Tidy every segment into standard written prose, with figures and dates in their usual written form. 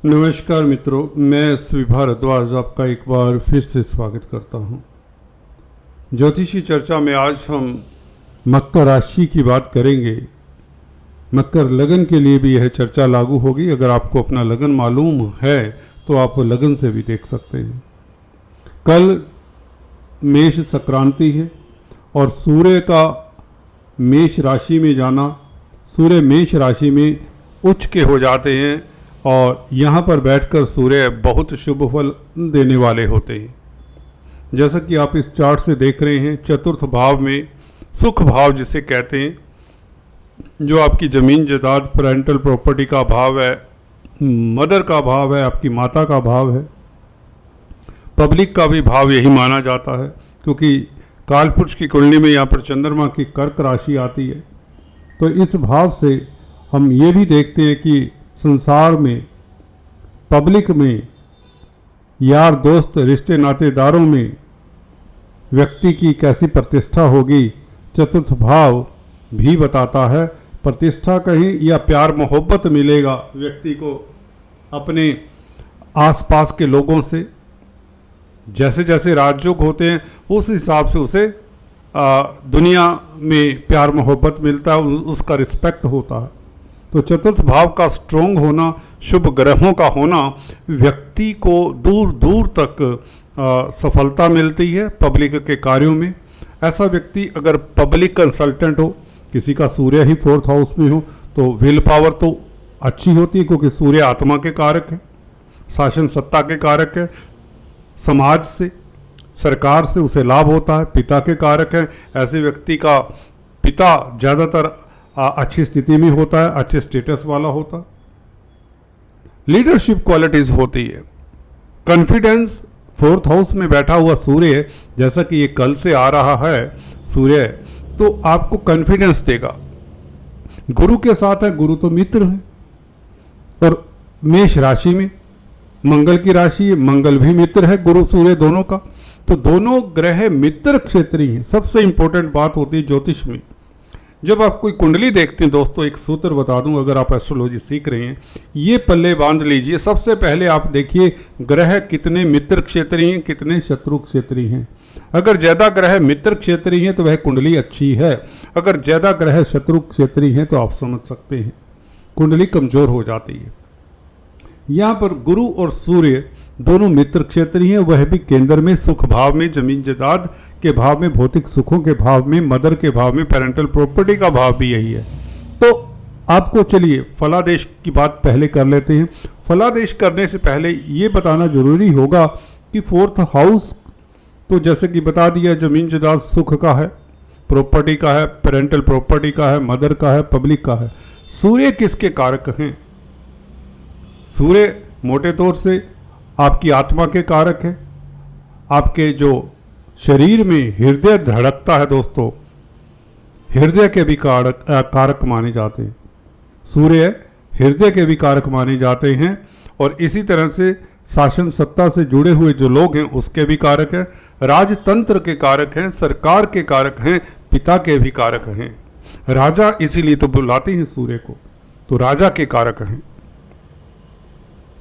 नमस्कार मित्रों, मैं एस.वी. भारद्वाज आपका एक बार फिर से स्वागत करता हूं। ज्योतिषी चर्चा में आज हम मकर राशि की बात करेंगे। मकर लगन के लिए भी यह चर्चा लागू होगी। अगर आपको अपना लगन मालूम है तो आप लगन से भी देख सकते हैं। कल मेष संक्रांति है और सूर्य का मेष राशि में जाना, सूर्य मेष राशि में उच्च के हो जाते हैं और यहाँ पर बैठकर सूर्य बहुत शुभ फल देने वाले होते हैं। जैसा कि आप इस चार्ट से देख रहे हैं, चतुर्थ भाव में सुख भाव जिसे कहते हैं, जो आपकी ज़मीन जायदाद पेरेंटल प्रॉपर्टी का भाव है, मदर का भाव है, आपकी माता का भाव है, पब्लिक का भी भाव यही माना जाता है, क्योंकि कालपुरुष की कुंडली में यहाँ पर चंद्रमा की कर्क राशि आती है। तो इस भाव से हम ये भी देखते हैं कि संसार में, पब्लिक में, यार दोस्त रिश्ते नातेदारों में व्यक्ति की कैसी प्रतिष्ठा होगी, चतुर्थ भाव भी बताता है। प्रतिष्ठा कहीं या प्यार मोहब्बत मिलेगा व्यक्ति को अपने आसपास के लोगों से। जैसे जैसे राजयोग होते हैं उस हिसाब से उसे दुनिया में प्यार मोहब्बत मिलता है, उसका रिस्पेक्ट होता है। तो चतुर्थ भाव का स्ट्रोंग होना, शुभ ग्रहों का होना व्यक्ति को दूर दूर तक सफलता मिलती है पब्लिक के कार्यों में। ऐसा व्यक्ति अगर पब्लिक कंसल्टेंट हो, किसी का सूर्य ही फोर्थ हाउस में हो, तो विल पावर तो अच्छी होती है, क्योंकि सूर्य आत्मा के कारक है, शासन सत्ता के कारक है, समाज से, सरकार से उसे लाभ होता है, पिता के कारक है। ऐसे व्यक्ति का पिता ज़्यादातर अच्छी स्थिति में होता है, अच्छे स्टेटस वाला होता है। लीडरशिप क्वालिटीज होती है। कॉन्फिडेंस, फोर्थ हाउस में बैठा हुआ सूर्य, जैसा कि ये कल से आ रहा है सूर्य, तो आपको कॉन्फिडेंस देगा। गुरु के साथ है, गुरु तो मित्र है, और मेष राशि में मंगल की राशि है, मंगल भी मित्र है, गुरु सूर्य दोनों का। तो दोनों ग्रह मित्र क्षेत्रीय हैं। सबसे इंपॉर्टेंट बात होती है ज्योतिष में, जब आप कोई कुंडली देखते हैं दोस्तों, एक सूत्र बता दूं, अगर आप एस्ट्रोलॉजी सीख रहे हैं, ये पल्ले बांध लीजिए। सबसे पहले आप देखिए ग्रह कितने मित्र क्षेत्रीय हैं, कितने शत्रु क्षेत्रीय हैं। अगर ज़्यादा ग्रह मित्र क्षेत्रीय हैं तो वह कुंडली अच्छी है, अगर ज़्यादा ग्रह शत्रु क्षेत्रीय हैं तो आप समझ सकते हैं कुंडली कमज़ोर हो जाती है। यहाँ पर गुरु और सूर्य दोनों मित्र क्षेत्रीय हैं, वह भी केंद्र में, सुख भाव में, जमीन जायदाद के भाव में, भौतिक सुखों के भाव में, मदर के भाव में, पेरेंटल प्रॉपर्टी का भाव भी यही है। तो आपको चलिए फलादेश की बात पहले कर लेते हैं। फलादेश करने से पहले ये बताना जरूरी होगा कि फोर्थ हाउस तो जैसे कि बता दिया, जमीन जायदाद सुख का है, प्रॉपर्टी का है, पेरेंटल प्रॉपर्टी का है, मदर का है, पब्लिक का है। सूर्य किसके कारक हैं? सूर्य मोटे तौर से आपकी आत्मा के कारक है। आपके जो शरीर में हृदय धड़कता है दोस्तों, हृदय के भी कारक माने जाते हैं। सूर्य हृदय के भी कारक माने जाते हैं, और इसी तरह से शासन सत्ता से जुड़े हुए जो लोग हैं उसके भी कारक हैं, राजतंत्र के कारक हैं, सरकार के कारक हैं, पिता के भी कारक हैं। राजा इसीलिए तो बुलाते हैं सूर्य को, तो राजा के कारक हैं।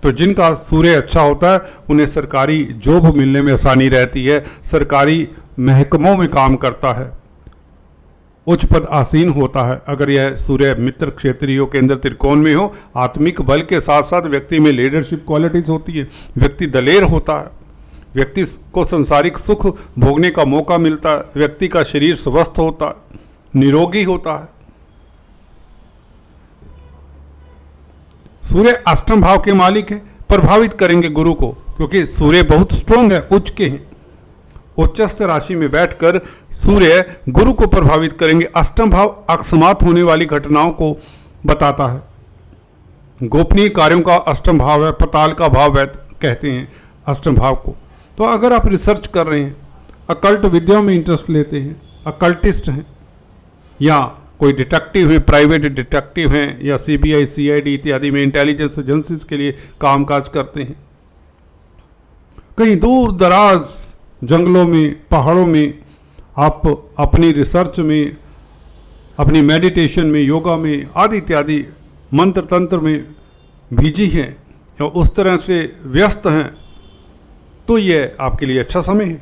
तो जिनका सूर्य अच्छा होता है उन्हें सरकारी जॉब मिलने में आसानी रहती है, सरकारी महकमों में काम करता है, उच्च पद आसीन होता है। अगर यह सूर्य मित्र क्षेत्रीय हो, केंद्र त्रिकोण में हो, आत्मिक बल के साथ साथ व्यक्ति में लीडरशिप क्वालिटीज होती है, व्यक्ति दलेर होता है, व्यक्ति को संसारिक सुख भोगने का मौका मिलता है, व्यक्ति का शरीर स्वस्थ होता है, निरोगी होता है। सूर्य अष्टम भाव के मालिक है, प्रभावित करेंगे गुरु को, क्योंकि सूर्य बहुत स्ट्रोंग है, उच्च के हैं। उच्चस्थ राशि में बैठकर सूर्य गुरु को प्रभावित करेंगे। अष्टम भाव अकस्मात होने वाली घटनाओं को बताता है। गोपनीय कार्यों का अष्टम भाव है, पताल का भाव है कहते हैं अष्टम भाव को। तो अगर आप रिसर्च कर रहे हैं, अकल्ट विद्याओं में इंटरेस्ट लेते हैं, अकल्टिस्ट हैं, या कोई डिटेक्टिव हैं, प्राइवेट डिटेक्टिव हैं, या सीबीआई, सीआईडी इत्यादि में इंटेलिजेंस एजेंसीज के लिए कामकाज करते हैं, कहीं दूर दराज जंगलों में, पहाड़ों में आप अपनी रिसर्च में, अपनी मेडिटेशन में, योगा में आदि इत्यादि मंत्र तंत्र में बिजी हैं, या उस तरह से व्यस्त हैं तो ये आपके लिए अच्छा समय है।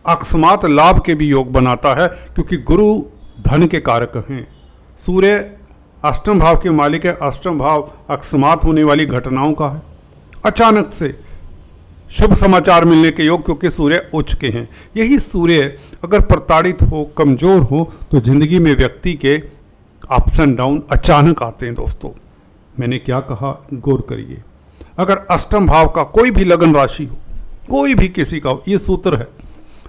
अकस्मात लाभ के भी योग बनाता है क्योंकि गुरु धन के कारक हैं। सूर्य अष्टम भाव के मालिक है। अष्टम भाव अकस्मात होने वाली घटनाओं का है, अचानक से शुभ समाचार मिलने के योग, क्योंकि सूर्य उच्च के हैं। यही सूर्य अगर प्रताड़ित हो, कमजोर हो, तो जिंदगी में व्यक्ति के अप्स एंड डाउन अचानक आते हैं। दोस्तों मैंने क्या कहा, गौर करिए। अगर अष्टम भाव का कोई भी लगन राशि हो, कोई भी किसी का हो, ये सूत्र है,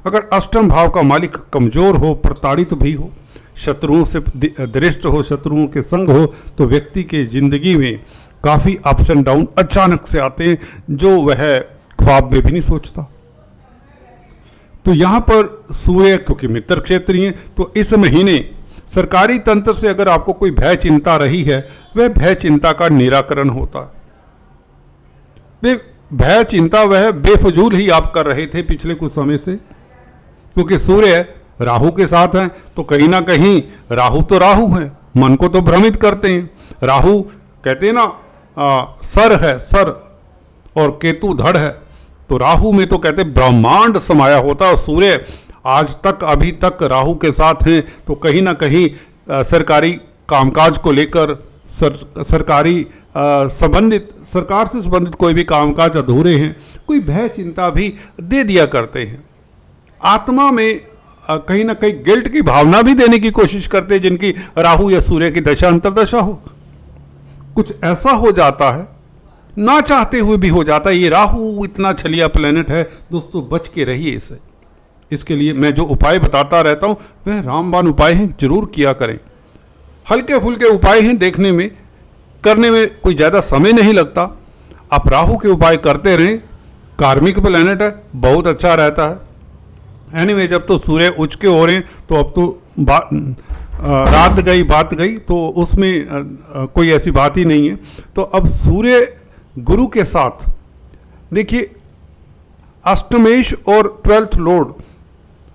अगर अष्टम भाव का मालिक कमजोर हो, प्रताड़ित भी हो, शत्रुओं से दृष्ट हो, शत्रुओं के संग हो, तो व्यक्ति के जिंदगी में काफ़ी अप्स एंड डाउन अचानक से आते हैं जो वह ख्वाब में भी नहीं सोचता। तो यहाँ पर सूर्य क्योंकि मित्र क्षेत्रीय हैं, तो इस महीने सरकारी तंत्र से अगर आपको कोई भय चिंता रही है, वह भय चिंता का निराकरण होता है। भय चिंता वह बेफजूल ही आप कर रहे थे पिछले कुछ समय से, क्योंकि सूर्य राहु के साथ हैं, तो कहीं ना कहीं राहु तो राहु है, मन को तो भ्रमित करते हैं। राहु कहते हैं ना सर है सर, और केतु धड़ है, तो राहु में तो कहते ब्रह्मांड समाया होता है। और सूर्य आज तक अभी तक राहु के साथ हैं, तो कहीं ना कहीं सरकारी कामकाज को लेकर सरकारी संबंधित सरकार से संबंधित कोई भी कामकाज अधूरे हैं, कोई भय चिंता भी दे दिया करते हैं। आत्मा में कहीं ना कहीं गिल्ट की भावना भी देने की कोशिश करते हैं, जिनकी राहु या सूर्य की दशा अंतर्दशा हो। कुछ ऐसा हो जाता है, ना चाहते हुए भी हो जाता है। ये राहु इतना छलिया प्लेनेट है दोस्तों, बच के रहिए इससे। इसके लिए मैं जो उपाय बताता रहता हूं वह रामबाण उपाय हैं, जरूर किया करें। हल्के फुल्के उपाय हैं, देखने में करने में कोई ज़्यादा समय नहीं लगता। आप राहु के उपाय करते रहें, कार्मिक प्लेनेट है, बहुत अच्छा रहता है। एनीवे, जब तो सूर्य उच्च के हो रहे हैं तो अब तो रात गई बात गई, तो उसमें कोई ऐसी बात ही नहीं है। तो अब सूर्य गुरु के साथ देखिए, अष्टमेश और 12th लॉर्ड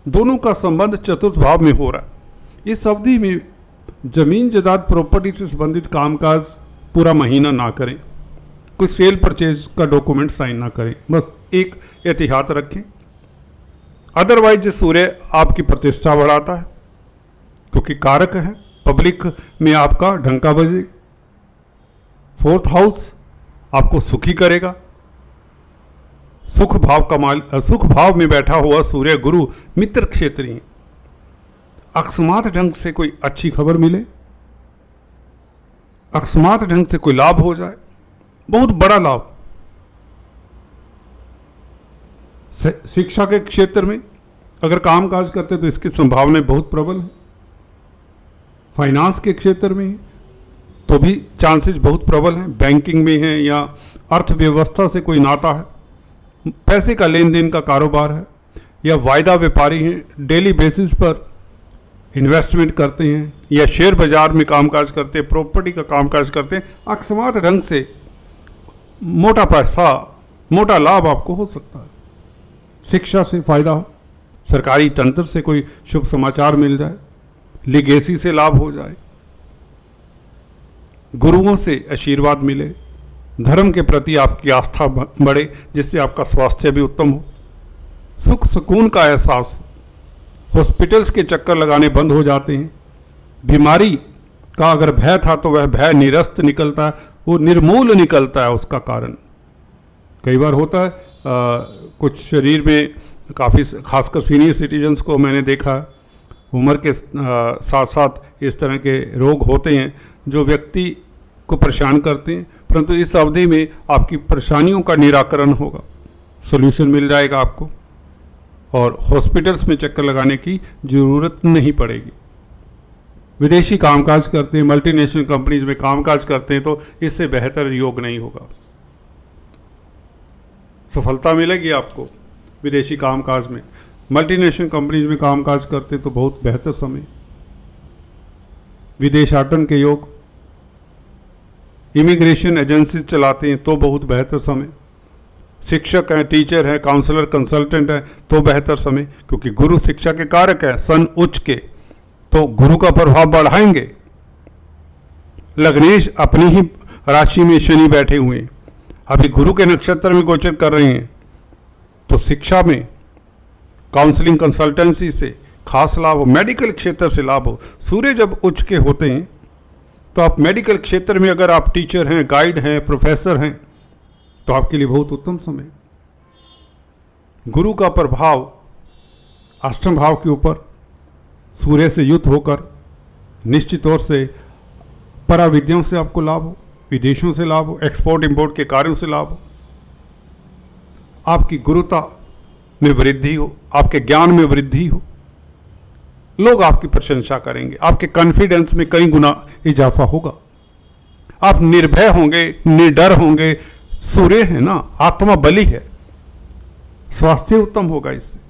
दोनों का संबंध चतुर्थ भाव में हो रहा है। इस अवधि में जमीन जायदाद प्रॉपर्टी से संबंधित कामकाज पूरा महीना ना करें, कोई सेल परचेज का डॉक्यूमेंट साइन ना करें, बस एक एहतियात रखें। अदरवाइज सूर्य आपकी प्रतिष्ठा बढ़ाता है क्योंकि कारक है, पब्लिक में आपका ढंका बजेगा। 4th हाउस आपको सुखी करेगा। सुख भाव में बैठा हुआ सूर्य गुरु मित्र क्षेत्रीय, अकस्मात ढंग से कोई अच्छी खबर मिले, अकस्मात ढंग से कोई लाभ हो जाए, बहुत बड़ा लाभ। शिक्षा के क्षेत्र में अगर कामकाज करते तो इसकी संभावनाएं बहुत प्रबल है। फाइनेंस के क्षेत्र में तो भी चांसेस बहुत प्रबल हैं। बैंकिंग में है या अर्थव्यवस्था से कोई नाता है, पैसे का लेन देन का कारोबार है, या वायदा व्यापारी हैं, डेली बेसिस पर इन्वेस्टमेंट करते हैं, या शेयर बाजार में कामकाज करते हैं, प्रॉपर्टी का कामकाज करते हैं, अकस्मात ढंग से मोटा पैसा, मोटा लाभ आपको हो सकता है। शिक्षा से फायदा हो, सरकारी तंत्र से कोई शुभ समाचार मिल जाए, लिगेसी से लाभ हो जाए, गुरुओं से आशीर्वाद मिले, धर्म के प्रति आपकी आस्था बढ़े, जिससे आपका स्वास्थ्य भी उत्तम हो, सुख सुकून का एहसास, हॉस्पिटल्स के चक्कर लगाने बंद हो जाते हैं। बीमारी का अगर भय था तो वह भय निरस्त निकलता है, वो निर्मूल निकलता है। उसका कारण कई बार होता है कुछ शरीर में काफ़ी, खासकर सीनियर सिटीजन्स को मैंने देखा, उम्र के साथ साथ इस तरह के रोग होते हैं जो व्यक्ति को परेशान करते हैं, परंतु इस अवधि में आपकी परेशानियों का निराकरण होगा, सॉल्यूशन मिल जाएगा आपको, और हॉस्पिटल्स में चक्कर लगाने की ज़रूरत नहीं पड़ेगी। विदेशी कामकाज करते हैं, मल्टीनेशनल कंपनीज में कामकाज करते हैं, तो इससे बेहतर योग नहीं होगा। सफलता मिलेगी आपको विदेशी कामकाज में, मल्टीनेशनल कंपनीज में कामकाज करते हैं तो बहुत बेहतर समय। विदेशाटन के योग, इमिग्रेशन एजेंसीज चलाते हैं तो बहुत बेहतर समय। शिक्षक हैं, टीचर हैं, काउंसलर, कंसल्टेंट हैं तो बेहतर समय, क्योंकि गुरु शिक्षा के कारक है। सन उच्च के तो गुरु का प्रभाव बढ़ाएंगे। लग्नेश अपनी ही राशि में शनि बैठे हुए हैं, अभी गुरु के नक्षत्र में गोचर कर रहे हैं, तो शिक्षा में काउंसलिंग कंसल्टेंसी से खास लाभ हो, मेडिकल क्षेत्र से लाभ हो। सूर्य जब उच्च के होते हैं तो आप मेडिकल क्षेत्र में अगर आप टीचर हैं, गाइड हैं, प्रोफेसर हैं, तो आपके लिए बहुत उत्तम समय। गुरु का प्रभाव अष्टम भाव के ऊपर सूर्य से युक्त होकर निश्चित तौर से पराविद्याओं से आपको लाभ हो, विदेशों से लाभ हो, एक्सपोर्ट इंपोर्ट के कार्यों से लाभ हो, आपकी गुरुता में वृद्धि हो, आपके ज्ञान में वृद्धि हो, लोग आपकी प्रशंसा करेंगे, आपके कॉन्फिडेंस में कई गुना इजाफा होगा, आप निर्भय होंगे, निडर होंगे। सूर्य है ना, आत्मा बली है, स्वास्थ्य उत्तम होगा, इससे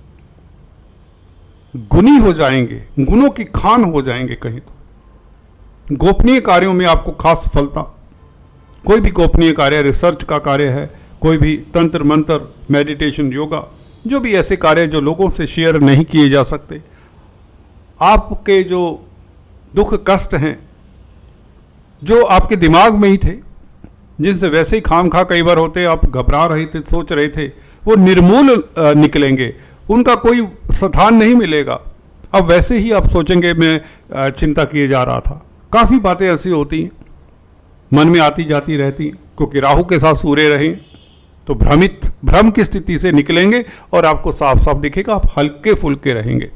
गुणी हो जाएंगे, गुणों की खान हो जाएंगे कहीं तो। गोपनीय कार्यों में आपको खास सफलता, कोई भी गोपनीय कार्य, रिसर्च का कार्य है, कोई भी तंत्र मंत्र, मेडिटेशन, योगा, जो भी ऐसे कार्य जो लोगों से शेयर नहीं किए जा सकते, आपके जो दुख कष्ट हैं जो आपके दिमाग में ही थे, जिनसे वैसे ही खाम खा कई बार होते, आप घबरा रहे थे, सोच रहे थे, वो निर्मूल निकलेंगे, उनका कोई स्थान नहीं मिलेगा। अब वैसे ही आप सोचेंगे मैं चिंता किए जा रहा था। काफ़ी बातें ऐसी होती हैं मन में आती जाती रहती हैं, क्योंकि राहु के साथ सूर्य रहें तो भ्रम की स्थिति से निकलेंगे और आपको साफ साफ दिखेगा, आप हल्के फुल्के रहेंगे।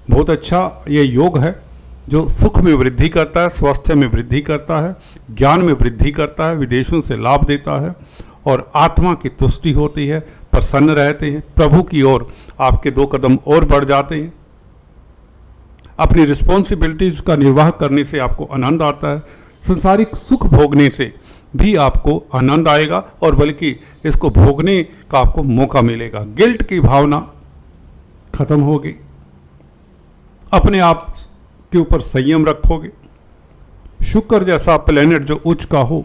बहुत अच्छा ये योग है जो सुख में वृद्धि करता है, स्वास्थ्य में वृद्धि करता है, ज्ञान में वृद्धि करता है, विदेशों से लाभ देता है और आत्मा की तुष्टि होती है, प्रसन्न रहते हैं, प्रभु की ओर आपके 2 कदम और बढ़ जाते हैं। अपनी रिस्पॉन्सिबिलिटीज का निर्वाह करने से आपको आनंद आता है, संसारिक सुख भोगने से भी आपको आनंद आएगा और बल्कि इसको भोगने का आपको मौका मिलेगा। गिल्ट की भावना खत्म होगी, अपने आप के ऊपर संयम रखोगे। शुक्र जैसा प्लेनेट जो उच्च का हो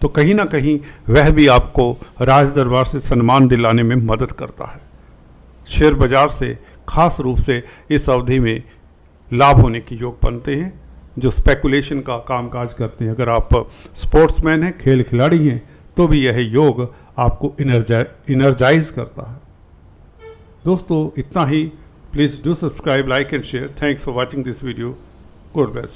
तो कहीं ना कहीं वह भी आपको राज दरबार से सम्मान दिलाने में मदद करता है। शेयर बाजार से खास रूप से इस अवधि में लाभ होने की योग बनते हैं जो स्पेकुलेशन का कामकाज करते हैं। अगर आप स्पोर्ट्समैन हैं, खेल खिलाड़ी हैं, तो भी यह योग आपको इनर्जाइज करता है। दोस्तों इतना ही। Please do subscribe, like and share. Thanks for watching this video. God bless.